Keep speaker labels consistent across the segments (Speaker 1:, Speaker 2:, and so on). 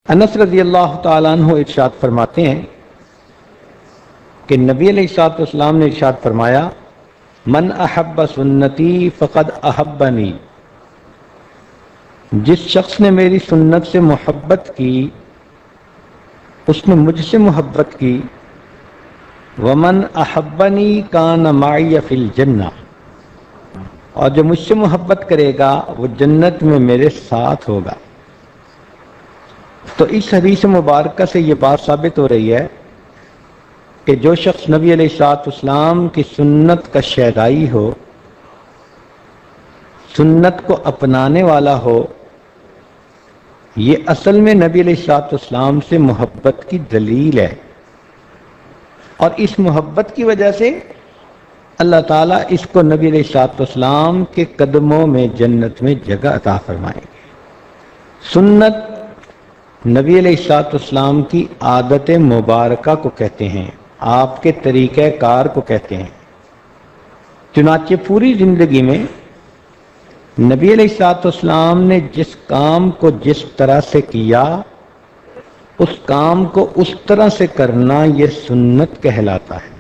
Speaker 1: انس رضی اللہ تعالیٰ عنہ ارشاد فرماتے ہیں کہ نبی علیہ الصلوۃ والسلام نے ارشاد فرمایا، من احب سنتی فقد احبنی، جس شخص نے میری سنت سے محبت کی اس نے مجھ سے محبت کی، ومن احبنی کان معی فی الجنہ، اور جو مجھ سے محبت کرے گا وہ جنت میں میرے ساتھ ہوگا۔ تو اس حدیث مبارکہ سے یہ بات ثابت ہو رہی ہے کہ جو شخص نبی علیہ الصلوۃ والسلام کی سنت کا شیدائی ہو، سنت کو اپنانے والا ہو، یہ اصل میں نبی علیہ الصلوۃ والسلام سے محبت کی دلیل ہے، اور اس محبت کی وجہ سے اللہ تعالیٰ اس کو نبی علیہ الصلوۃ والسلام کے قدموں میں جنت میں جگہ عطا فرمائیں گے۔ سنت نبی علیہ الصلوۃ والسلام کی عادت مبارکہ کو کہتے ہیں، آپ کے طریقہ کار کو کہتے ہیں۔ چنانچہ پوری زندگی میں نبی علیہ الصلوۃ والسلام نے جس کام کو جس طرح سے کیا، اس کام کو اس طرح سے کرنا یہ سنت کہلاتا ہے۔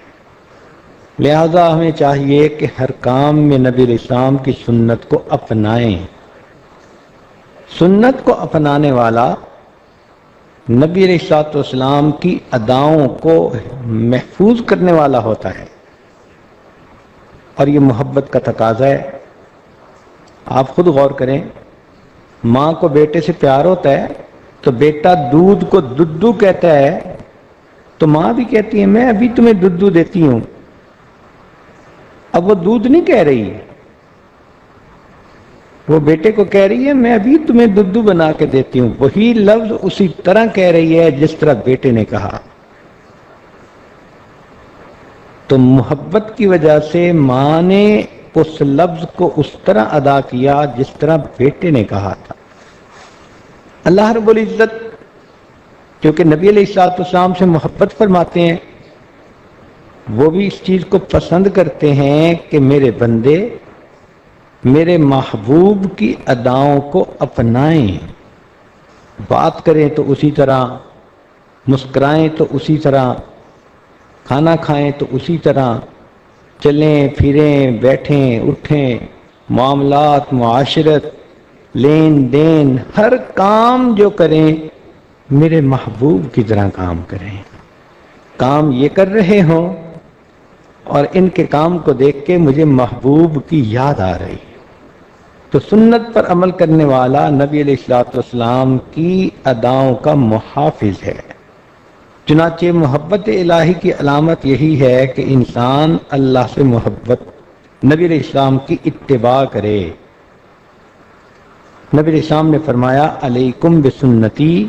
Speaker 1: لہذا ہمیں چاہیے کہ ہر کام میں نبی علیہ السلام کی سنت کو اپنائیں۔ سنت کو اپنانے والا نبی علیہ الصلوۃ والسلام کی اداؤں کو محفوظ کرنے والا ہوتا ہے، اور یہ محبت کا تقاضا ہے۔ آپ خود غور کریں، ماں کو بیٹے سے پیار ہوتا ہے تو بیٹا دودھ کو ددو کہتا ہے تو ماں بھی کہتی ہے میں ابھی تمہیں ددو دیتی ہوں۔ اب وہ دودھ نہیں کہہ رہی، وہ بیٹے کو کہہ رہی ہے میں ابھی تمہیں ددو بنا کے دیتی ہوں، وہی لفظ اسی طرح کہہ رہی ہے جس طرح بیٹے نے کہا۔ تو محبت کی وجہ سے ماں نے اس لفظ کو اس طرح ادا کیا جس طرح بیٹے نے کہا تھا۔ اللہ رب العزت کیونکہ نبی علیہ الصلوۃ والسلام سے محبت فرماتے ہیں، وہ بھی اس چیز کو پسند کرتے ہیں کہ میرے بندے میرے محبوب کی اداؤں کو اپنائیں، بات کریں تو اسی طرح، مسکرائیں تو اسی طرح، کھانا کھائیں تو اسی طرح، چلیں پھریں بیٹھیں اٹھیں، معاملات معاشرت لین دین ہر کام جو کریں میرے محبوب کی طرح کام کریں۔ کام یہ کر رہے ہوں اور ان کے کام کو دیکھ کے مجھے محبوب کی یاد آ رہی ہے۔ تو سنت پر عمل کرنے والا نبی علیہ الصلوۃ والسلام کی اداؤں کا محافظ ہے۔ چنانچہ محبت الہی کی علامت یہی ہے کہ انسان اللہ سے محبت، نبی علیہ السلام کی اتباع کرے۔ نبی علیہ السلام نے فرمایا علیکم بسنتی،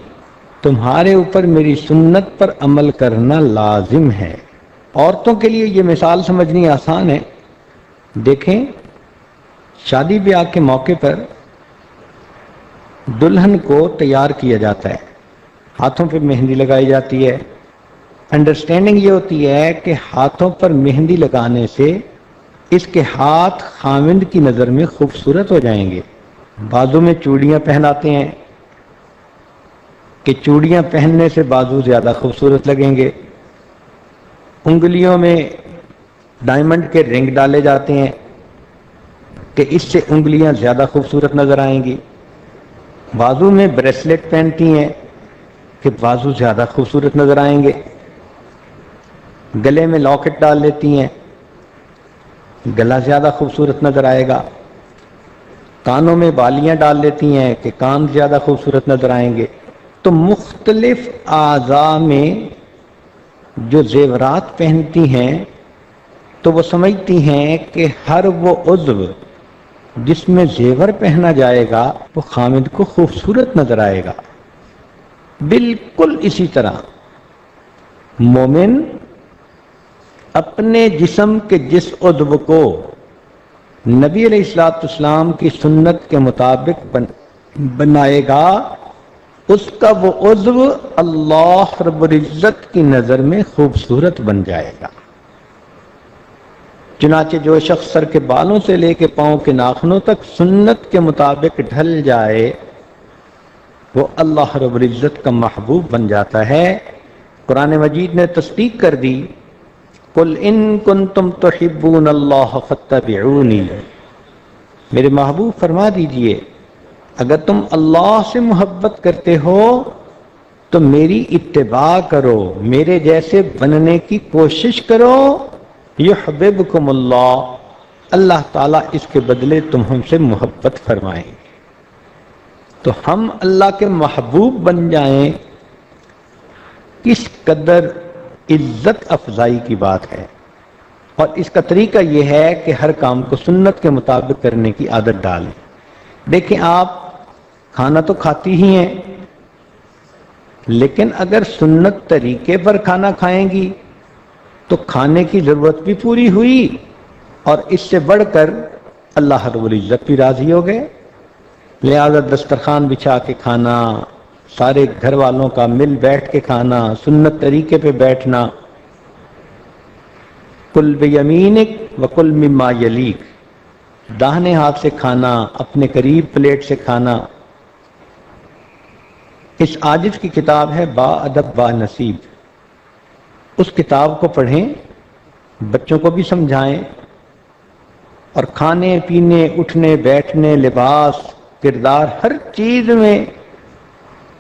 Speaker 1: تمہارے اوپر میری سنت پر عمل کرنا لازم ہے۔ عورتوں کے لیے یہ مثال سمجھنی آسان ہے۔ دیکھیں، شادی بیاہ کے موقع پر دلہن کو تیار کیا جاتا ہے، ہاتھوں پہ مہندی لگائی جاتی ہے۔ انڈرسٹینڈنگ یہ ہوتی ہے کہ ہاتھوں پر مہندی لگانے سے اس کے ہاتھ خاوند کی نظر میں خوبصورت ہو جائیں گے۔ بازو میں چوڑیاں پہناتے ہیں کہ چوڑیاں پہننے سے بازو زیادہ خوبصورت لگیں گے۔ انگلیوں میں ڈائمنڈ کے رنگ ڈالے جاتے ہیں کہ اس سے انگلیاں زیادہ خوبصورت نظر آئیں گی۔ بازو میں بریسلیٹ پہنتی ہیں کہ بازو زیادہ خوبصورت نظر آئیں گے۔ گلے میں لاکٹ ڈال لیتی ہیں، گلا زیادہ خوبصورت نظر آئے گا۔ کانوں میں بالیاں ڈال لیتی ہیں کہ کان زیادہ خوبصورت نظر آئیں گے۔ تو مختلف اعضاء میں جو زیورات پہنتی ہیں تو وہ سمجھتی ہیں کہ ہر وہ عضو جس میں زیور پہنا جائے گا وہ خامد کو خوبصورت نظر آئے گا۔ بالکل اسی طرح مومن اپنے جسم کے جس عضو کو نبی علیہ الصلوۃ والسلام کی سنت کے مطابق بنائے گا، اس کا وہ عضو اللہ رب العزت کی نظر میں خوبصورت بن جائے گا۔ چنانچہ جو شخص سر کے بالوں سے لے کے پاؤں کے ناخنوں تک سنت کے مطابق ڈھل جائے، وہ اللہ رب العزت کا محبوب بن جاتا ہے۔ قرآن مجید نے تصدیق کر دی، قل ان کنتم تحبون اللہ فاتبعونی، میرے محبوب فرما دیجئے اگر تم اللہ سے محبت کرتے ہو تو میری اتباع کرو، میرے جیسے بننے کی کوشش کرو، یحببکم اللہ، اللہ تعالیٰ اس کے بدلے تم ہم سے محبت فرمائیں گے۔ تو ہم اللہ کے محبوب بن جائیں، کس قدر عزت افزائی کی بات ہے۔ اور اس کا طریقہ یہ ہے کہ ہر کام کو سنت کے مطابق کرنے کی عادت ڈالیں۔ دیکھیں آپ کھانا تو کھاتی ہی ہیں، لیکن اگر سنت طریقے پر کھانا کھائیں گی تو کھانے کی ضرورت بھی پوری ہوئی، اور اس سے بڑھ کر اللہ رب العزت بھی راضی ہو گئے۔ لہذا دسترخوان بچھا کے کھانا، سارے گھر والوں کا مل بیٹھ کے کھانا، سنت طریقے پہ بیٹھنا، کل بیمینک وکل مما یلیک، داہنے ہاتھ سے کھانا، اپنے قریب پلیٹ سے کھانا۔ اس عاجز کی کتاب ہے با ادب با نصیب، اس کتاب کو پڑھیں، بچوں کو بھی سمجھائیں، اور کھانے پینے، اٹھنے بیٹھنے، لباس، کردار، ہر چیز میں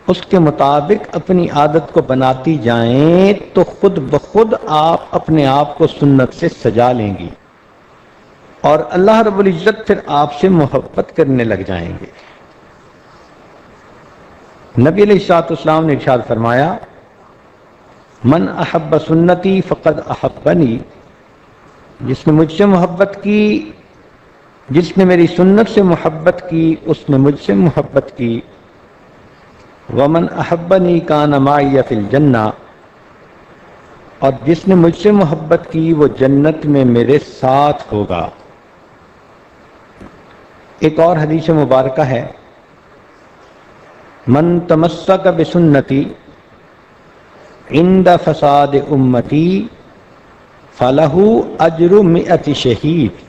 Speaker 1: اس کے مطابق اپنی عادت کو بناتی جائیں تو خود بخود آپ اپنے آپ کو سنت سے سجا لیں گی، اور اللہ رب العزت پھر آپ سے محبت کرنے لگ جائیں گے۔ نبی علیہ الصلوۃ والسلام نے ارشاد فرمایا، من احب سنتی فقد احبنی، جس نے مجھ سے محبت کی، جس نے میری سنت سے محبت کی، اس نے مجھ سے محبت کی۔ ومن احبنی کان معی فی الجنہ، اور جس نے مجھ سے محبت کی وہ جنت میں میرے ساتھ ہوگا۔ ایک اور حدیث مبارکہ ہے، من تمسک بسنتی عند فساد امتی فلہ اجر 100 شہید،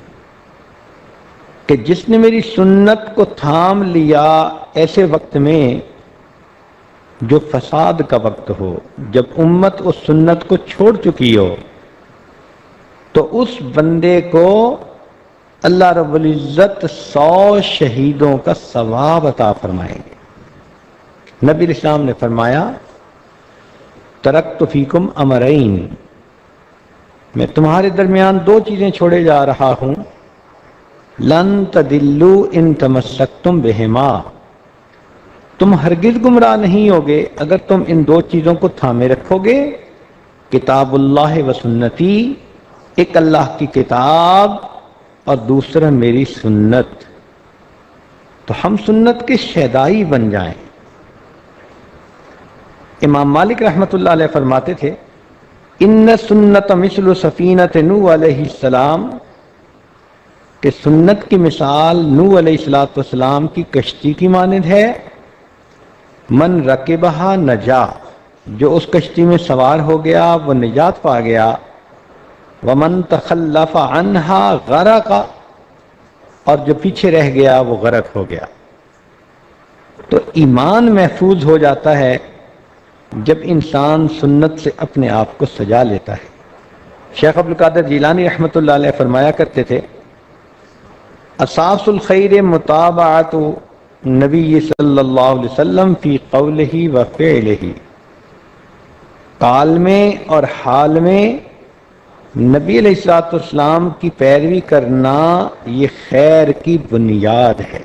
Speaker 1: کہ جس نے میری سنت کو تھام لیا ایسے وقت میں جو فساد کا وقت ہو، جب امت اس سنت کو چھوڑ چکی ہو، تو اس بندے کو اللہ رب العزت 100 شہیدوں کا ثواب عطا فرمائیں گے۔ نبی الاسلام نے فرمایا، ترکت فیکم امرین، میں تمہارے درمیان 2 چیزیں چھوڑے جا رہا ہوں، لن تدلوا ان تمسکتم بہما، تم ہرگز گمراہ نہیں ہوگے اگر تم ان 2 چیزوں کو تھامے رکھو گے، کتاب اللہ و سنتی، ایک اللہ کی کتاب اور دوسرا میری سنت۔ تو ہم سنت کے شیدائی بن جائیں۔ امام مالک رحمۃ اللہ علیہ فرماتے تھے، ان سنت مثل سفینۃ نوح علیہ السلام، کہ سنت کی مثال نوح علیہ السلام کی کشتی کی مانند ہے، من رکبہا نجا، جو اس کشتی میں سوار ہو گیا وہ نجات پا گیا، ومن تخلف عنہا غرق، اور جو پیچھے رہ گیا وہ غرق ہو گیا۔ تو ایمان محفوظ ہو جاتا ہے جب انسان سنت سے اپنے آپ کو سجا لیتا ہے۔ شیخ عبد القادر جیلانی رحمۃ اللہ علیہ فرمایا کرتے تھے، اساس الخیر متابعت نبی صلی اللہ علیہ وسلم فی قولہ و فعلہ، قال میں اور حال میں نبی علیہ الصلوۃ والسلام کی پیروی کرنا یہ خیر کی بنیاد ہے۔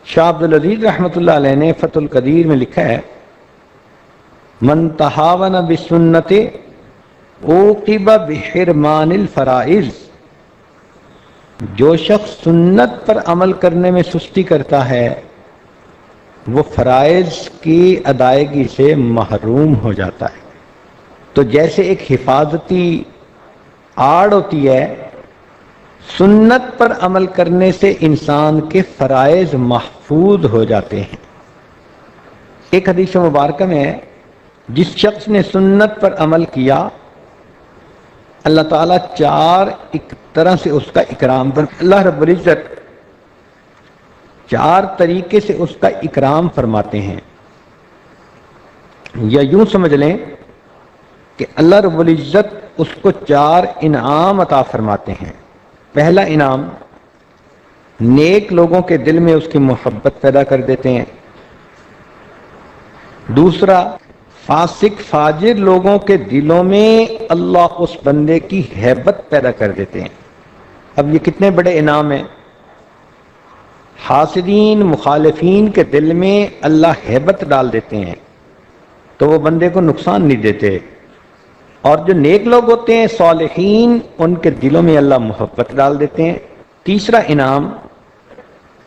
Speaker 1: شاہ عبد العزیز رحمۃ اللہ علیہ نے فتح القدیر میں لکھا ہے، من تہاون بسنت عوقب بحرمان الفرائض، جو شخص سنت پر عمل کرنے میں سستی کرتا ہے وہ فرائض کی ادائیگی سے محروم ہو جاتا ہے۔ تو جیسے ایک حفاظتی آڑ ہوتی ہے، سنت پر عمل کرنے سے انسان کے فرائض محفوظ ہو جاتے ہیں۔ ایک حدیث مبارکہ میں ہے، جس شخص نے سنت پر عمل کیا اللہ تعالیٰ 4 ایک طرح سے اس کا اکرام کر، اللہ رب العزت 4 طریقے سے اس کا اکرام فرماتے ہیں، یا یوں سمجھ لیں کہ اللہ رب العزت اس کو 4 انعام عطا فرماتے ہیں۔ پہلا انعام، نیک لوگوں کے دل میں اس کی محبت پیدا کر دیتے ہیں۔ دوسرا، فاسق فاجر لوگوں کے دلوں میں اللہ اس بندے کی ہیبت پیدا کر دیتے ہیں۔ اب یہ کتنے بڑے انعام ہیں۔ حاسدین مخالفین کے دل میں اللہ ہیبت ڈال دیتے ہیں تو وہ بندے کو نقصان نہیں دیتے، اور جو نیک لوگ ہوتے ہیں صالحین، ان کے دلوں میں اللہ محبت ڈال دیتے ہیں۔ تیسرا انعام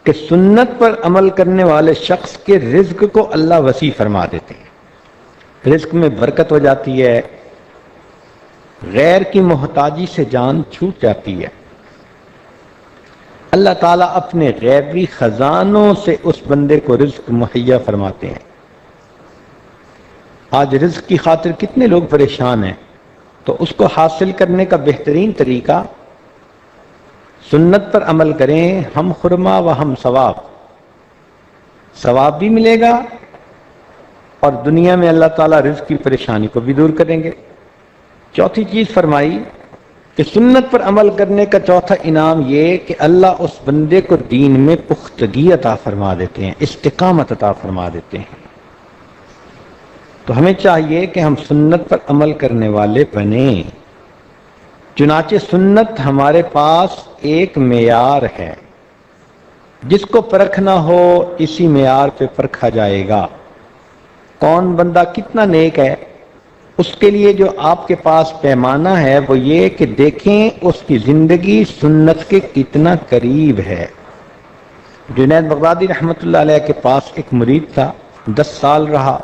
Speaker 1: کہ سنت پر عمل کرنے والے شخص کے رزق کو اللہ وسیع فرما دیتے ہیں، رزق میں برکت ہو جاتی ہے، غیر کی محتاجی سے جان چھوٹ جاتی ہے۔ اللہ تعالیٰ اپنے غیبی خزانوں سے اس بندے کو رزق مہیا فرماتے ہیں۔ آج رزق کی خاطر کتنے لوگ پریشان ہیں، تو اس کو حاصل کرنے کا بہترین طریقہ سنت پر عمل کریں، ہم خرما و ہم ثواب، ثواب بھی ملے گا اور دنیا میں اللہ تعالیٰ رزق کی پریشانی کو بھی دور کریں گے۔ چوتھی چیز فرمائی کہ سنت پر عمل کرنے کا چوتھا انعام یہ کہ اللہ اس بندے کو دین میں پختگی عطا فرما دیتے ہیں، استقامت عطا فرما دیتے ہیں۔ تو ہمیں چاہیے کہ ہم سنت پر عمل کرنے والے بنیں۔ چنانچہ سنت ہمارے پاس ایک معیار ہے، جس کو پرکھنا ہو اسی معیار پہ پرکھا جائے گا۔ کون بندہ کتنا نیک ہے، اس کے لیے جو آپ کے پاس پیمانہ ہے وہ یہ کہ دیکھیں اس کی زندگی سنت کے کتنا قریب ہے۔ جنید بغدادی رحمۃ اللہ علیہ کے پاس ایک مرید تھا، 10 سال رہا۔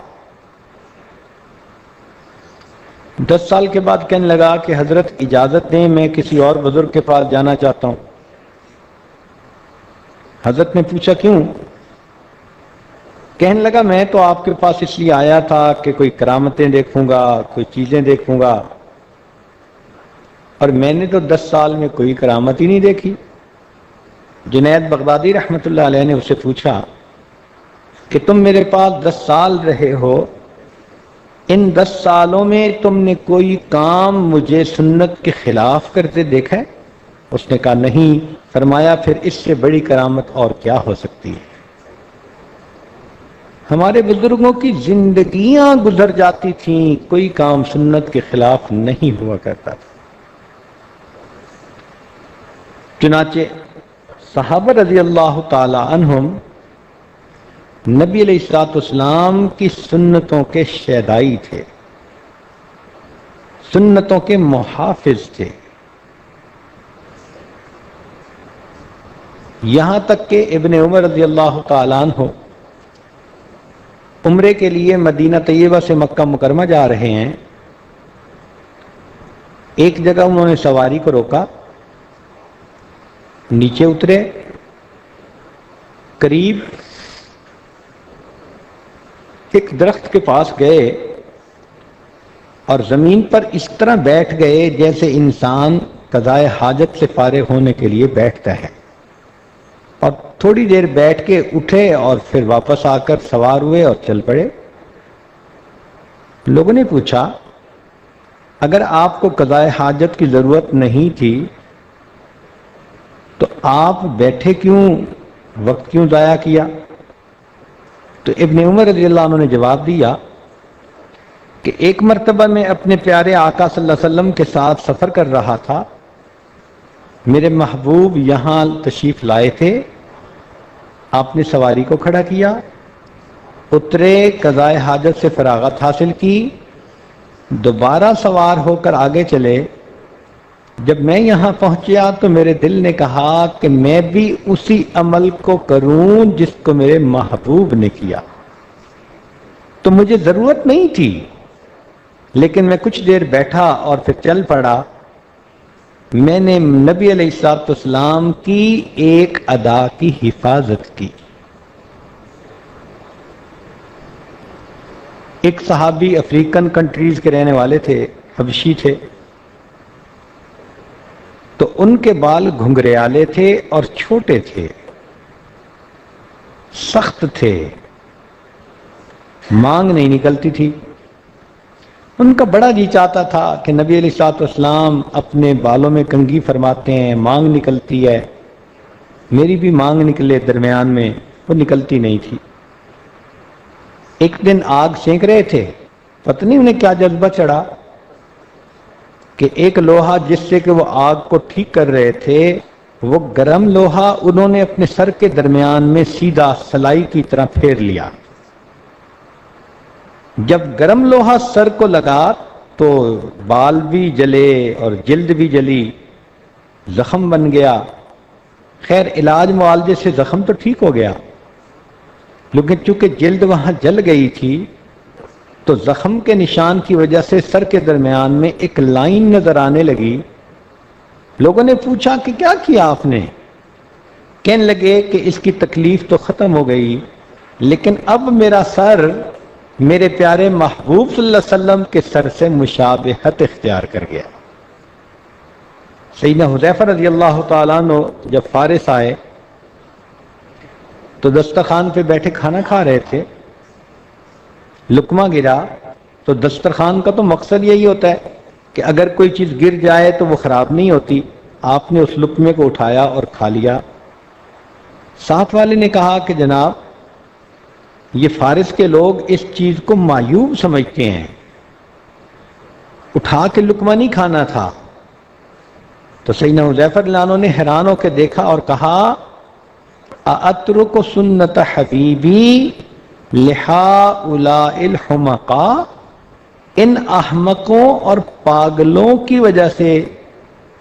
Speaker 1: 10 سال کے بعد کہنے لگا کہ حضرت اجازت دیں، میں کسی اور بزرگ کے پاس جانا چاہتا ہوں۔ حضرت نے پوچھا کیوں؟ کہنے لگا میں تو آپ کے پاس اس لیے آیا تھا کہ کوئی کرامتیں دیکھوں گا، کوئی چیزیں دیکھوں گا، اور میں نے تو 10 سال میں کوئی کرامت ہی نہیں دیکھی۔ جنید بغدادی رحمۃ اللہ علیہ نے اسے پوچھا کہ تم میرے پاس 10 سال رہے ہو، ان 10 سالوں میں تم نے کوئی کام مجھے سنت کے خلاف کرتے دیکھا ہے؟ اس نے کہا نہیں۔ فرمایا پھر اس سے بڑی کرامت اور کیا ہو سکتی ہے؟ ہمارے بزرگوں کی زندگیاں گزر جاتی تھیں، کوئی کام سنت کے خلاف نہیں ہوا کرتا تھا۔ چنانچہ صحابہ رضی اللہ تعالی عنہم نبی علیہ الصلوۃ والسلام کی سنتوں کے شیدائی تھے، سنتوں کے محافظ تھے، یہاں تک کہ ابن عمر رضی اللہ تعالیٰ عنہ عمرے کے لیے مدینہ طیبہ سے مکہ مکرمہ جا رہے ہیں۔ ایک جگہ انہوں نے سواری کو روکا، نیچے اترے، قریب ایک درخت کے پاس گئے اور زمین پر اس طرح بیٹھ گئے جیسے انسان قضائے حاجت سے فارغ ہونے کے لیے بیٹھتا ہے، اور تھوڑی دیر بیٹھ کے اٹھے اور پھر واپس آ کر سوار ہوئے اور چل پڑے۔ لوگوں نے پوچھا اگر آپ کو قضائے حاجت کی ضرورت نہیں تھی تو آپ بیٹھے کیوں، وقت کیوں ضائع کیا؟ تو ابن عمر رضی اللہ عنہ نے جواب دیا کہ ایک مرتبہ میں اپنے پیارے آقا صلی اللہ علیہ وسلم کے ساتھ سفر کر رہا تھا، میرے محبوب یہاں تشریف لائے تھے، آپ نے سواری کو کھڑا کیا، اترے، قضائے حاجت سے فراغت حاصل کی، دوبارہ سوار ہو کر آگے چلے۔ جب میں یہاں پہنچیا تو میرے دل نے کہا کہ میں بھی اسی عمل کو کروں جس کو میرے محبوب نے کیا، تو مجھے ضرورت نہیں تھی، لیکن میں کچھ دیر بیٹھا اور پھر چل پڑا۔ میں نے نبی علیہ الصلوۃ والسلام کی ایک ادا کی حفاظت کی۔ ایک صحابی افریقن کنٹریز کے رہنے والے تھے، حبشی تھے، تو ان کے بال گھنگریالے تھے اور چھوٹے تھے، سخت تھے، مانگ نہیں نکلتی تھی۔ ان کا بڑا جی چاہتا تھا کہ نبی علیہ الصلوۃ والسلام اپنے بالوں میں کنگھی فرماتے ہیں، مانگ نکلتی ہے، میری بھی مانگ نکلے درمیان میں، وہ نکلتی نہیں تھی۔ ایک دن آگ سینک رہے تھے، پتہ نہیں انہیں کیا جذبہ چڑھا کہ ایک لوہا جس سے کہ وہ آگ کو ٹھیک کر رہے تھے، وہ گرم لوہا انہوں نے اپنے سر کے درمیان میں سیدھا سلائی کی طرح پھیر لیا۔ جب گرم لوہا سر کو لگا تو بال بھی جلے اور جلد بھی جلی، زخم بن گیا۔ خیر علاج معالجے سے زخم تو ٹھیک ہو گیا، لیکن چونکہ جلد وہاں جل گئی تھی تو زخم کے نشان کی وجہ سے سر کے درمیان میں ایک لائن نظر آنے لگی۔ لوگوں نے پوچھا کہ کیا کیا آپ نے؟ کہنے لگے کہ اس کی تکلیف تو ختم ہو گئی، لیکن اب میرا سر میرے پیارے محبوب صلی اللہ علیہ وسلم کے سر سے مشابہت اختیار کر گیا۔ سیدنا حذیفہ رضی اللہ تعالیٰ عنہ جب فارس آئے تو دسترخوان پہ بیٹھے کھانا کھا رہے تھے، لقمہ گرا تو دسترخوان کا تو مقصد یہی ہوتا ہے کہ اگر کوئی چیز گر جائے تو وہ خراب نہیں ہوتی۔ آپ نے اس لقمے کو اٹھایا اور کھا لیا۔ ساتھ والے نے کہا کہ جناب یہ فارس کے لوگ اس چیز کو معیوب سمجھتے ہیں، اٹھا کے لقمہ نہیں کھانا تھا۔ تو سیدنا حذیفہ رضی اللہ عنہ نے حیران ہو کے دیکھا اور کہا اَأَتْرُكُ سُنَّةَ حَبِيبِي لِهَٰؤُلَاءِ الْحُمَقَاءِ، ان احمقوں اور پاگلوں کی وجہ سے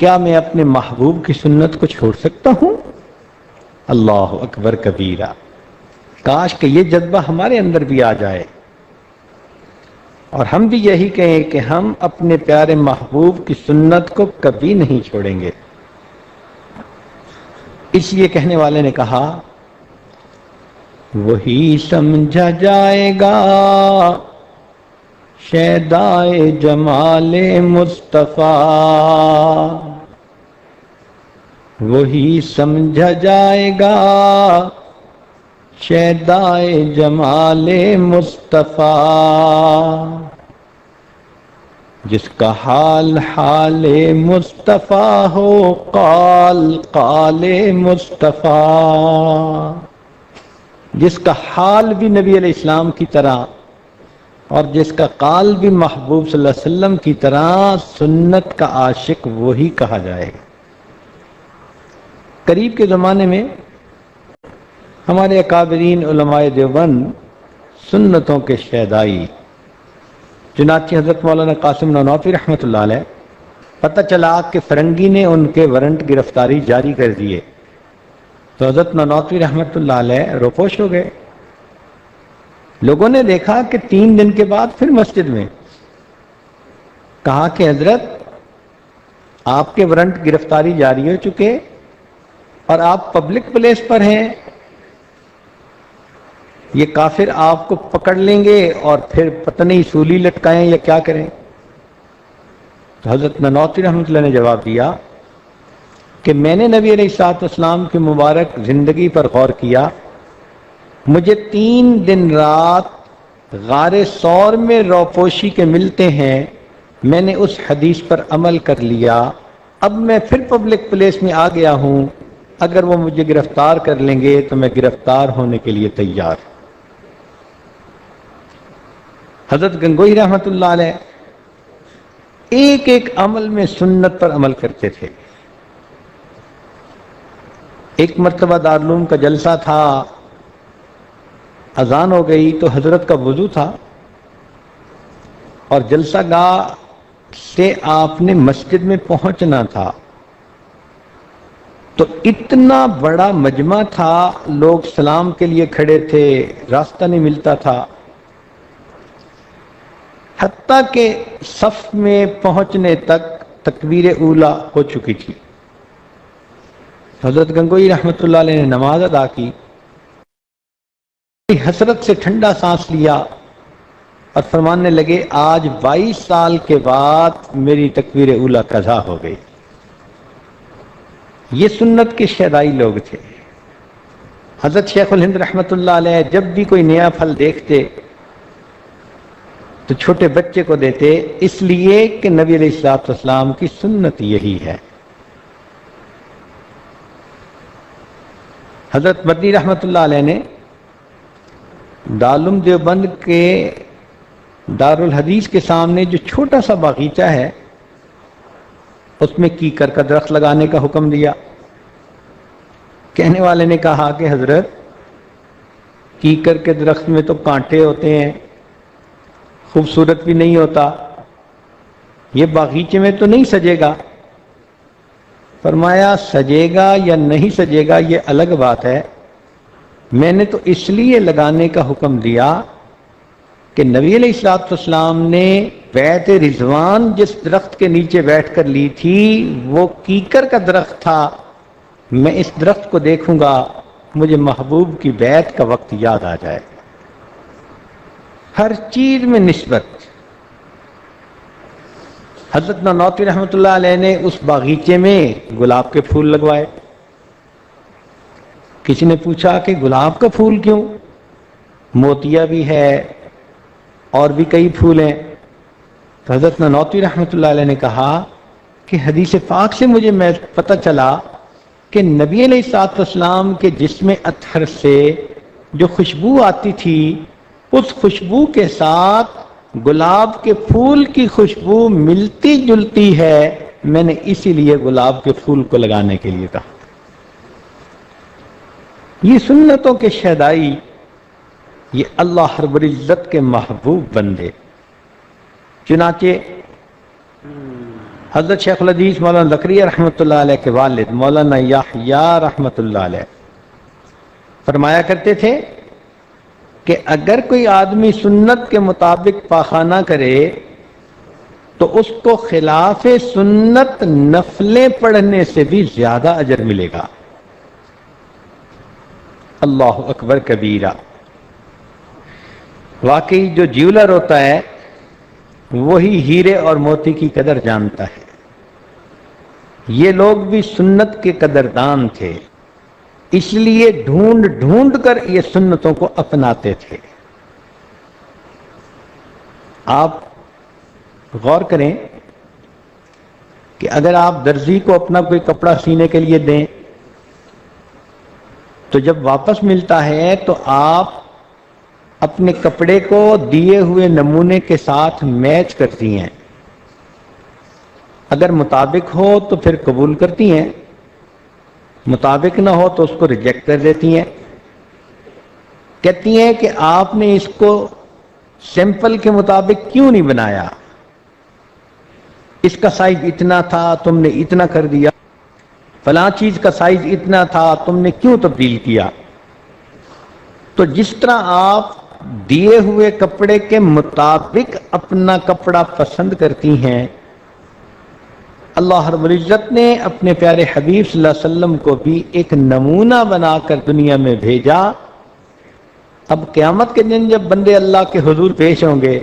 Speaker 1: کیا میں اپنے محبوب کی سنت کو چھوڑ سکتا ہوں؟ اللہ اکبر کبیرہ۔ کاش کہ یہ جذبہ ہمارے اندر بھی آ جائے اور ہم بھی یہی کہیں کہ ہم اپنے پیارے محبوب کی سنت کو کبھی نہیں چھوڑیں گے۔ اس لیے کہنے والے نے کہا وہی سمجھا جائے گا شیدائے جمال مصطفیٰ، وہی سمجھا جائے گا شیدائے جمال مصطفیٰ، جس کا حال حال مصطفیٰ ہو قال قال مصطفیٰ، جس کا حال بھی نبی علیہ السلام کی طرح اور جس کا قال بھی محبوب صلی اللہ علیہ وسلم کی طرح، سنت کا عاشق وہی کہا جائے گا۔ قریب کے زمانے میں ہمارے اکابرین علماء دیوبند سنتوں کے شیدائی، چنانچہ حضرت مولانا قاسم نانوتوی رحمۃ اللہ علیہ، پتہ چلا کہ فرنگی نے ان کے وارنٹ گرفتاری جاری کر دیے تو حضرت نانوتوی رحمۃ اللہ علیہ روپوش ہو گئے۔ لوگوں نے دیکھا کہ 3 دن کے بعد پھر مسجد میں کہا کہ حضرت آپ کے وارنٹ گرفتاری جاری ہو چکے اور آپ پبلک پلیس پر ہیں، یہ کافر آپ کو پکڑ لیں گے اور پھر پتہ نہیں سولی لٹکائیں یا کیا کریں۔ تو حضرت نانوتوی رحمۃ اللہ نے جواب دیا کہ میں نے نبی علیہ الصلوۃ والسلام کی مبارک زندگی پر غور کیا، مجھے 3 دن رات غار ثور میں روپوشی کے ملتے ہیں، میں نے اس حدیث پر عمل کر لیا، اب میں پھر پبلک پلیس میں آ گیا ہوں، اگر وہ مجھے گرفتار کر لیں گے تو میں گرفتار ہونے کے لیے تیار ہوں۔ حضرت گنگوہی رحمۃ اللہ علیہ ایک ایک عمل میں سنت پر عمل کرتے تھے۔ ایک مرتبہ دارالعلوم کا جلسہ تھا، اذان ہو گئی تو حضرت کا وضو تھا اور جلسہ گاہ سے آپ نے مسجد میں پہنچنا تھا، تو اتنا بڑا مجمع تھا، لوگ سلام کے لیے کھڑے تھے، راستہ نہیں ملتا تھا، حتیٰ کہ صف میں پہنچنے تک تکبیر اولیٰ ہو چکی تھی۔ حضرت گنگوئی رحمۃ اللہ علیہ نے نماز ادا کی، حسرت سے ٹھنڈا سانس لیا اور فرمانے لگے آج 22 سال کے بعد میری تکبیر اولیٰ قضا ہو گئی۔ یہ سنت کے شیدائی لوگ تھے۔ حضرت شیخ الہند رحمۃ اللہ علیہ جب بھی کوئی نیا پھل دیکھتے تو چھوٹے بچے کو دیتے، اس لیے کہ نبی علیہ الصلوۃ والسلام کی سنت یہی ہے۔ حضرت مدنی رحمۃ اللہ علیہ نے دارالعلوم دیوبند کے دارالحدیث کے سامنے جو چھوٹا سا باغیچہ ہے اس میں کیکر کا درخت لگانے کا حکم دیا۔ کہنے والے نے کہا کہ حضرت کیکر کے درخت میں تو کانٹے ہوتے ہیں، خوبصورت بھی نہیں ہوتا، یہ باغیچے میں تو نہیں سجے گا۔ فرمایا سجے گا یا نہیں سجے گا یہ الگ بات ہے، میں نے تو اس لیے لگانے کا حکم دیا کہ نبی علیہ الصلوۃ والسلام نے بیعت رضوان جس درخت کے نیچے بیٹھ کر لی تھی وہ کیکر کا درخت تھا، میں اس درخت کو دیکھوں گا مجھے محبوب کی بیعت کا وقت یاد آ جائے۔ ہر چیز میں نسبت۔ حضرت نانوتوی رحمۃ اللہ علیہ نے اس باغیچے میں گلاب کے پھول لگوائے۔ کسی نے پوچھا کہ گلاب کا پھول کیوں؟ موتیا بھی ہے اور بھی کئی پھول ہیں۔ تو حضرت نانوتوی رحمۃ اللہ علیہ نے کہا کہ حدیث پاک سے مجھے پتہ چلا کہ نبی علیہ الصلوۃ والسلام کے جسم اطہر سے جو خوشبو آتی تھی اس خوشبو کے ساتھ گلاب کے پھول کی خوشبو ملتی جلتی ہے، میں نے اسی لیے گلاب کے پھول کو لگانے کے لیے کہا۔ یہ سنتوں کے شیدائی، یہ اللہ رب العزت کے محبوب بندے۔ چنانچہ حضرت شیخ الحدیث مولانا زکریا رحمۃ اللہ علیہ کے والد مولانا یحییٰ رحمۃ اللہ علیہ فرمایا کرتے تھے کہ اگر کوئی آدمی سنت کے مطابق پاخانہ کرے تو اس کو خلاف سنت نفلیں پڑھنے سے بھی زیادہ اجر ملے گا۔ اللہ اکبر کبیرہ۔ واقعی جو جیولر ہوتا ہے وہی ہیرے اور موتی کی قدر جانتا ہے۔ یہ لوگ بھی سنت کے قدردان تھے، اس لیے ڈھونڈ ڈھونڈ کر یہ سنتوں کو اپناتے تھے۔ آپ غور کریں کہ اگر آپ درزی کو اپنا کوئی کپڑا سینے کے لیے دیں تو جب واپس ملتا ہے تو آپ اپنے کپڑے کو دیے ہوئے نمونے کے ساتھ میچ کرتی ہیں، اگر مطابق ہو تو پھر قبول کرتی ہیں، مطابق نہ ہو تو اس کو ریجیکٹ کر دیتی ہیں۔ کہتی ہیں کہ آپ نے اس کو سیمپل کے مطابق کیوں نہیں بنایا، اس کا سائز اتنا تھا تم نے اتنا کر دیا، فلاں چیز کا سائز اتنا تھا تم نے کیوں تبدیل کیا۔ تو جس طرح آپ دیے ہوئے کپڑے کے مطابق اپنا کپڑا پسند کرتی ہیں، اللہ رب العزت نے اپنے پیارے حبیب صلی اللہ علیہ وسلم کو بھی ایک نمونہ بنا کر دنیا میں بھیجا۔ اب قیامت کے دن جب بندے اللہ کے حضور پیش ہوں گے،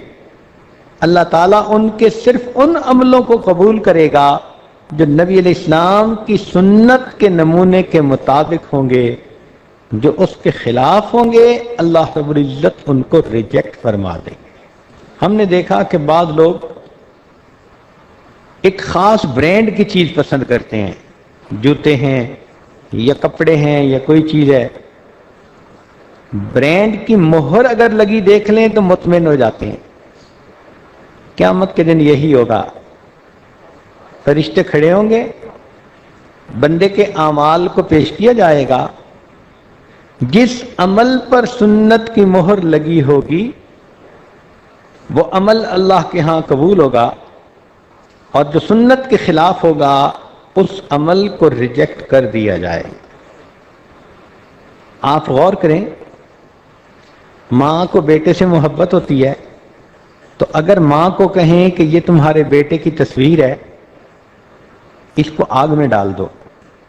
Speaker 1: اللہ تعالیٰ ان کے صرف ان عملوں کو قبول کرے گا جو نبی علیہ السلام کی سنت کے نمونے کے مطابق ہوں گے، جو اس کے خلاف ہوں گے اللہ رب العزت ان کو ریجیکٹ فرما دیں گے۔ ہم نے دیکھا کہ بعض لوگ ایک خاص برانڈ کی چیز پسند کرتے ہیں، جوتے ہیں یا کپڑے ہیں یا کوئی چیز ہے، برانڈ کی مہر اگر لگی دیکھ لیں تو مطمئن ہو جاتے ہیں۔ قیامت کے دن یہی ہوگا، فرشتے کھڑے ہوں گے، بندے کے اعمال کو پیش کیا جائے گا، جس عمل پر سنت کی مہر لگی ہوگی وہ عمل اللہ کے ہاں قبول ہوگا، اور جو سنت کے خلاف ہوگا اس عمل کو ریجیکٹ کر دیا جائے گا۔ آپ غور کریں، ماں کو بیٹے سے محبت ہوتی ہے تو اگر ماں کو کہیں کہ یہ تمہارے بیٹے کی تصویر ہے، اس کو آگ میں ڈال دو،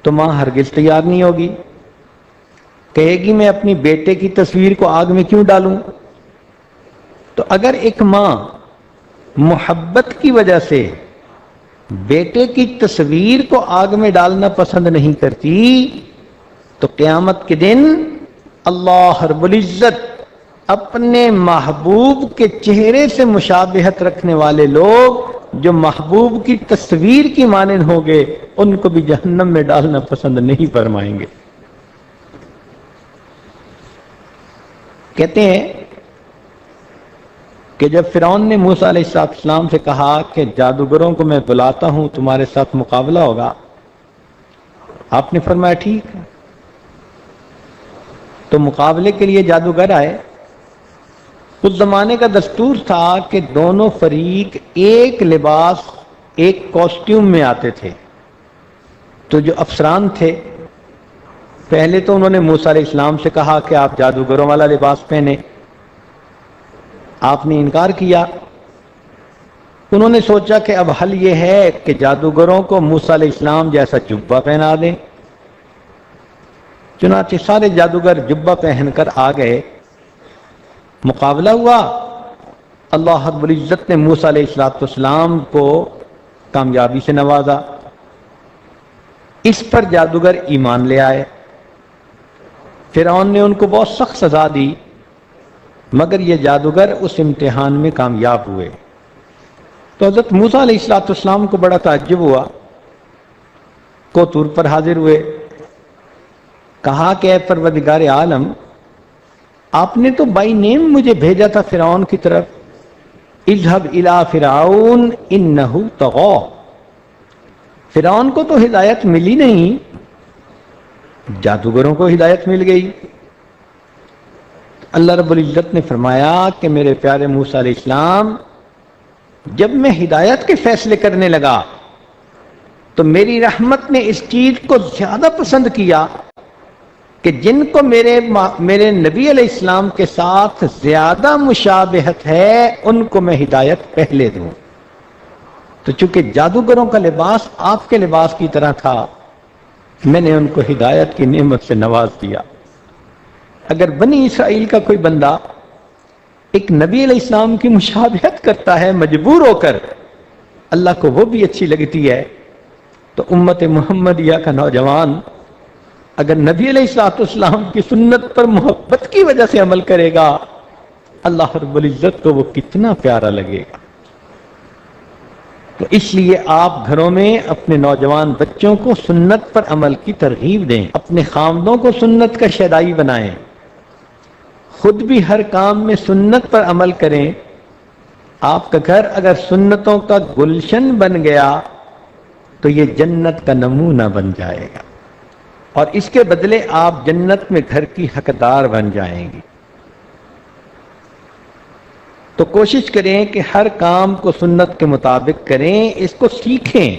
Speaker 1: تو ماں ہرگز تیار نہیں ہوگی، کہے گی میں اپنی بیٹے کی تصویر کو آگ میں کیوں ڈالوں۔ تو اگر ایک ماں محبت کی وجہ سے بیٹے کی تصویر کو آگ میں ڈالنا پسند نہیں کرتی تو قیامت کے دن اللہ رب العزت اپنے محبوب کے چہرے سے مشابہت رکھنے والے لوگ جو محبوب کی تصویر کی مانند ہوں گے ان کو بھی جہنم میں ڈالنا پسند نہیں فرمائیں گے۔ کہتے ہیں کہ جب فرعون نے موسیٰ علیہ السلام سے کہا کہ جادوگروں کو میں بلاتا ہوں تمہارے ساتھ مقابلہ ہوگا، آپ نے فرمایا ٹھیک ہے۔ تو مقابلے کے لیے جادوگر آئے۔ اس زمانے کا دستور تھا کہ دونوں فریق ایک لباس ایک کاسٹیوم میں آتے تھے۔ تو جو افسران تھے پہلے تو انہوں نے موسیٰ علیہ السلام سے کہا کہ آپ جادوگروں والا لباس پہنے، آپ نے انکار کیا۔ انہوں نے سوچا کہ اب حل یہ ہے کہ جادوگروں کو موسیٰ علیہ السلام جیسا جبہ پہنا دیں۔ چنانچہ سارے جادوگر جبہ پہن کر آ گئے، مقابلہ ہوا۔ اللہ رب العزت نے موسیٰ علیہ السلام کو کامیابی سے نوازا، اس پر جادوگر ایمان لے آئے۔ فرعون نے ان کو بہت سخت سزا دی، مگر یہ جادوگر اس امتحان میں کامیاب ہوئے۔ تو حضرت موسیٰ علیہ السلام کو بڑا تعجب ہوا، کوطور پر حاضر ہوئے، کہا کہ اے پروردگار عالم، آپ نے تو بائی نیم مجھے بھیجا تھا فرعون کی طرف، اذهب الى فرعون انه طغى۔ فرعون کو تو ہدایت ملی نہیں، جادوگروں کو ہدایت مل گئی۔ اللہ رب العزت نے فرمایا کہ میرے پیارے موسیٰ علیہ السلام، جب میں ہدایت کے فیصلے کرنے لگا تو میری رحمت نے اس چیز کو زیادہ پسند کیا کہ جن کو میرے نبی علیہ السلام کے ساتھ زیادہ مشابہت ہے ان کو میں ہدایت پہلے دوں۔ تو چونکہ جادوگروں کا لباس آپ کے لباس کی طرح تھا، میں نے ان کو ہدایت کی نعمت سے نواز دیا۔ اگر بنی اسرائیل کا کوئی بندہ ایک نبی علیہ السلام کی مشابہت کرتا ہے مجبور ہو کر، اللہ کو وہ بھی اچھی لگتی ہے، تو امت محمدیہ کا نوجوان اگر نبی علیہ السلام کی سنت پر محبت کی وجہ سے عمل کرے گا، اللہ رب العزت کو وہ کتنا پیارا لگے گا۔ تو اس لیے آپ گھروں میں اپنے نوجوان بچوں کو سنت پر عمل کی ترغیب دیں، اپنے خامدوں کو سنت کا شیدائی بنائیں، خود بھی ہر کام میں سنت پر عمل کریں۔ آپ کا گھر اگر سنتوں کا گلشن بن گیا تو یہ جنت کا نمونہ بن جائے گا، اور اس کے بدلے آپ جنت میں گھر کی حقدار بن جائیں گی۔ تو کوشش کریں کہ ہر کام کو سنت کے مطابق کریں، اس کو سیکھیں۔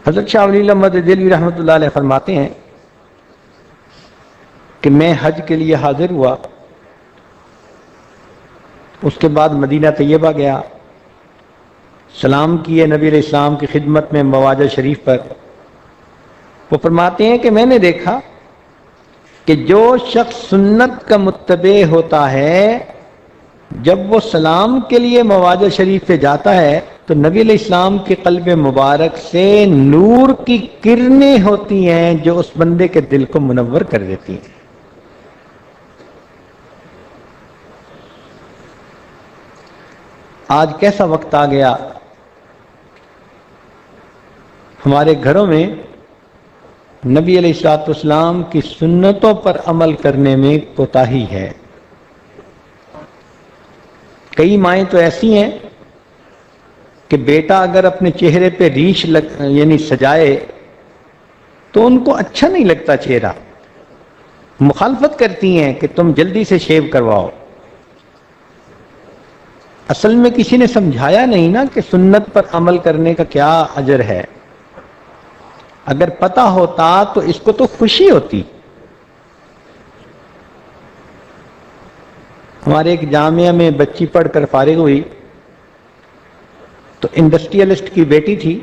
Speaker 1: حضرت شاہ ولی اللہ مدد دہلوی رحمۃ اللہ علیہ فرماتے ہیں کہ میں حج کے لیے حاضر ہوا، اس کے بعد مدینہ طیبہ گیا، سلام کیے نبی علیہ السلام کی خدمت میں مواجہ شریف پر۔ وہ فرماتے ہیں کہ میں نے دیکھا کہ جو شخص سنت کا متبع ہوتا ہے، جب وہ سلام کے لیے مواجہ شریف پہ جاتا ہے تو نبی علیہ السلام کے قلب مبارک سے نور کی کرنیں ہوتی ہیں جو اس بندے کے دل کو منور کر دیتی ہیں۔ آج کیسا وقت آ گیا، ہمارے گھروں میں نبی علیہ السلام کی سنتوں پر عمل کرنے میں کوتاہی ہے۔ کئی مائیں تو ایسی ہیں کہ بیٹا اگر اپنے چہرے پہ ریش یعنی سجائے تو ان کو اچھا نہیں لگتا چہرہ، مخالفت کرتی ہیں کہ تم جلدی سے شیو کرواؤ۔ اصل میں کسی نے سمجھایا نہیں نا کہ سنت پر عمل کرنے کا کیا اجر ہے۔ اگر پتہ ہوتا تو اس کو تو خوشی ہوتی۔ ہمارے ایک جامعہ میں بچی پڑھ کر فارغ ہوئی تو انڈسٹریلسٹ کی بیٹی تھی،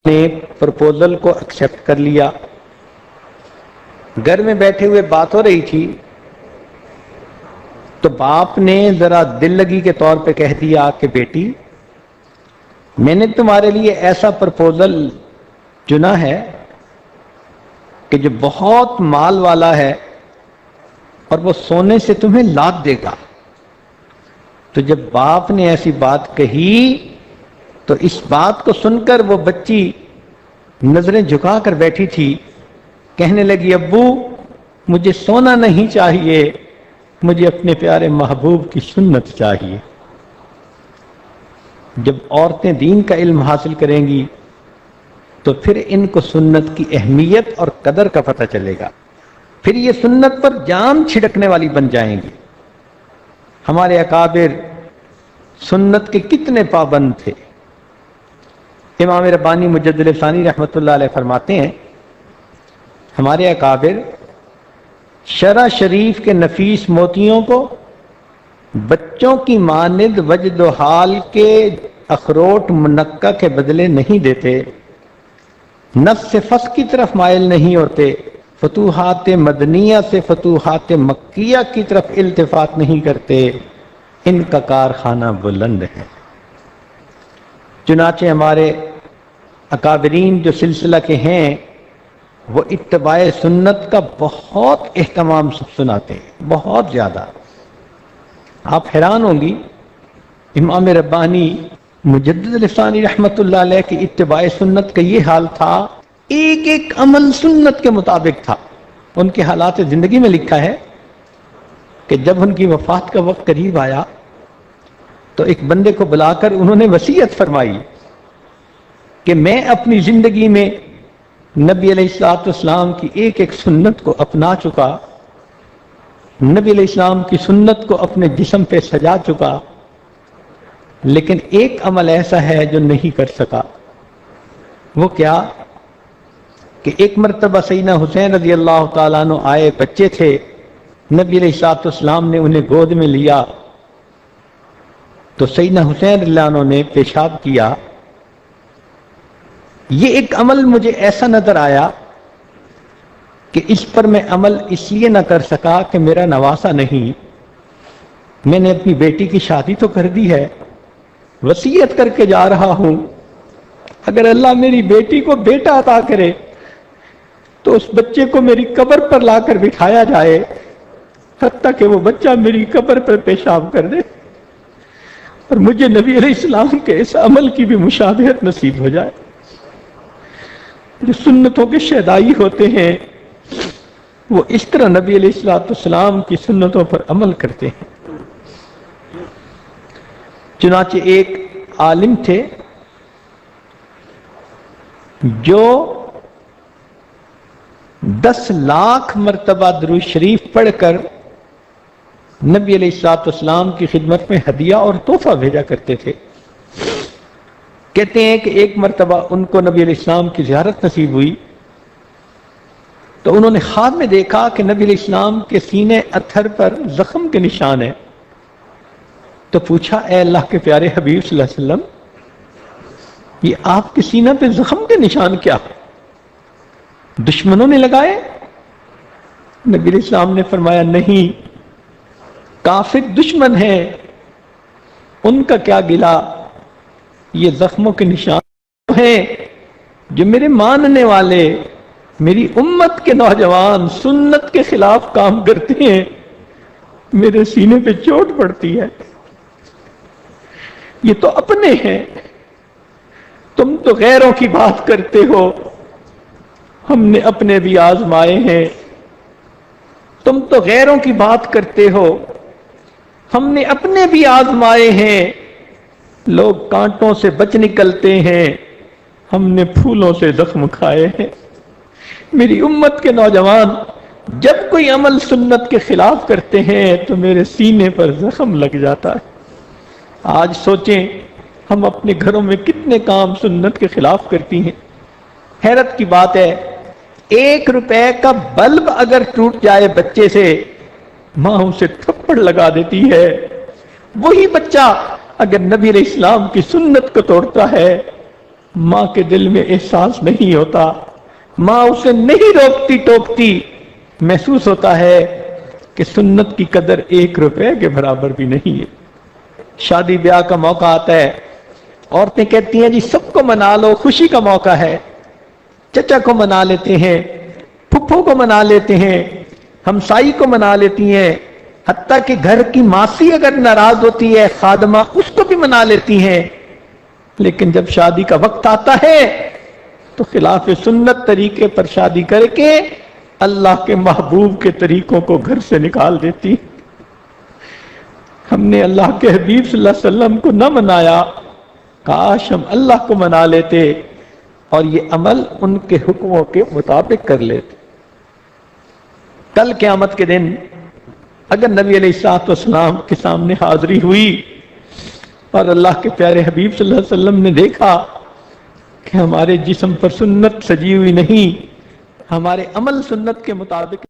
Speaker 1: نے پرپوزل کو ایکسپٹ کر لیا۔ گھر میں بیٹھے ہوئے بات ہو رہی تھی تو باپ نے ذرا دل لگی کے طور پہ کہہ دیا کہ بیٹی میں نے تمہارے لیے ایسا پرپوزل چنا ہے کہ جو بہت مال والا ہے اور وہ سونے سے تمہیں لاد دے گا۔ تو جب باپ نے ایسی بات کہی تو اس بات کو سن کر وہ بچی نظریں جھکا کر بیٹھی تھی، کہنے لگی ابو مجھے سونا نہیں چاہیے، مجھے اپنے پیارے محبوب کی سنت چاہیے۔ جب عورتیں دین کا علم حاصل کریں گی تو پھر ان کو سنت کی اہمیت اور قدر کا پتہ چلے گا، پھر یہ سنت پر جان چھڑکنے والی بن جائیں گی۔ ہمارے اکابر سنت کے کتنے پابند تھے۔ امام ربانی مجدد ثانی رحمۃ اللہ علیہ فرماتے ہیں ہمارے اکابر شرع شریف کے نفیس موتیوں کو بچوں کی مانند وجد و حال کے اخروٹ منقع کے بدلے نہیں دیتے، نفس فس کی طرف مائل نہیں ہوتے، فتوحات مدنیہ سے فتوحات مکیہ کی طرف التفات نہیں کرتے، ان کا کارخانہ بلند ہے۔ چنانچہ ہمارے اکابرین جو سلسلہ کے ہیں وہ اتباع سنت کا بہت اہتمام سناتے ہیں، بہت زیادہ۔ آپ حیران ہوں گی امام ربانی مجدد ثانی رحمۃ اللہ علیہ کی اتباع سنت کا یہ حال تھا، ایک ایک عمل سنت کے مطابق تھا۔ ان کے حالات زندگی میں لکھا ہے کہ جب ان کی وفات کا وقت قریب آیا تو ایک بندے کو بلا کر انہوں نے وصیت فرمائی کہ میں اپنی زندگی میں نبی علیہ الصلوۃ والسلام کی ایک ایک سنت کو اپنا چکا، نبی علیہ السلام کی سنت کو اپنے جسم پہ سجا چکا، لیکن ایک عمل ایسا ہے جو نہیں کر سکا۔ وہ کیا کہ ایک مرتبہ سیدنا حسین رضی اللہ تعالیٰ عنہ آئے، بچے تھے، نبی علیہ الصلوۃ والسلام نے انہیں گود میں لیا تو سیدنا حسین رضی اللہ عنہ نے پیشاب کیا۔ یہ ایک عمل مجھے ایسا نظر آیا کہ اس پر میں عمل اس لیے نہ کر سکا کہ میرا نواسا نہیں، میں نے اپنی بیٹی کی شادی تو کر دی ہے، وصیت کر کے جا رہا ہوں اگر اللہ میری بیٹی کو بیٹا عطا کرے تو اس بچے کو میری قبر پر لا کر بٹھایا جائے، حتیٰ کہ وہ بچہ میری قبر پر پیشاب کر دے اور مجھے نبی علیہ السلام کے اس عمل کی بھی مشابہت نصیب ہو جائے۔ جو سنتوں کے شہدائی ہوتے ہیں وہ اس طرح نبی علیہ السلام کی سنتوں پر عمل کرتے ہیں۔ چنانچہ ایک عالم تھے جو 10 لاکھ مرتبہ درود شریف پڑھ کر نبی علیہ السلام کی خدمت میں ہدیہ اور تحفہ بھیجا کرتے تھے۔ کہتے ہیں کہ ایک مرتبہ ان کو نبی علیہ السلام کی زیارت نصیب ہوئی تو انہوں نے خواب میں دیکھا کہ نبی علیہ السلام کے سینے اتھر پر زخم کے نشان ہیں، تو پوچھا اے اللہ کے پیارے حبیب صلی اللہ علیہ وسلم یہ آپ کے سینہ پہ زخم کے نشان کیا، دشمنوں نے لگائے؟ نبی علیہ السلام نے فرمایا نہیں، کافر دشمن ہیں، ان کا کیا گلا، یہ زخموں کے نشان ہیں جو میرے ماننے والے، میری امت کے نوجوان سنت کے خلاف کام کرتے ہیں، میرے سینے پہ چوٹ پڑتی ہے۔ یہ تو اپنے ہیں، تم تو غیروں کی بات کرتے ہو، ہم نے اپنے بھی آزمائے ہیں۔ تم تو غیروں کی بات کرتے ہو، ہم نے اپنے بھی آزمائے ہیں۔ لوگ کانٹوں سے بچ نکلتے ہیں، ہم نے پھولوں سے زخم کھائے ہیں۔ میری امت کے نوجوان جب کوئی عمل سنت کے خلاف کرتے ہیں تو میرے سینے پر زخم لگ جاتا ہے۔ آج سوچیں ہم اپنے گھروں میں کتنے کام سنت کے خلاف کرتی ہیں۔ حیرت کی بات ہے 1 روپے کا بلب اگر ٹوٹ جائے بچے سے، ماں اسے تھپڑ لگا دیتی ہے۔ وہی بچہ اگر نبی علیہ السلام کی سنت کو توڑتا ہے، ماں کے دل میں احساس نہیں ہوتا، ماں اسے نہیں روکتی ٹوکتی، محسوس ہوتا ہے کہ سنت کی قدر 1 روپے کے برابر بھی نہیں ہے۔ شادی بیاہ کا موقع آتا ہے، عورتیں کہتی ہیں جی سب کو منا لو، خوشی کا موقع ہے، چچا کو منا لیتے ہیں، پھپھو کو منا لیتے ہیں، ہمسائی کو منا لیتی ہیں، حتیٰ کہ گھر کی ماسی اگر ناراض ہوتی ہے خادمہ اس کو بھی منا لیتی ہیں، لیکن جب شادی کا وقت آتا ہے تو خلاف سنت طریقے پر شادی کر کے اللہ کے محبوب کے طریقوں کو گھر سے نکال دیتی۔ ہم نے اللہ کے حبیب صلی اللہ علیہ وسلم کو نہ منایا، کاش ہم اللہ کو منا لیتے اور یہ عمل ان کے حکموں کے مطابق کر لیتے۔ کل قیامت کے دن اگر نبی علیہ الصلوۃ والسلام کے سامنے حاضری ہوئی اور اللہ کے پیارے حبیب صلی اللہ علیہ وسلم نے دیکھا کہ ہمارے جسم پر سنت سجی ہوئی نہیں، ہمارے عمل سنت کے مطابق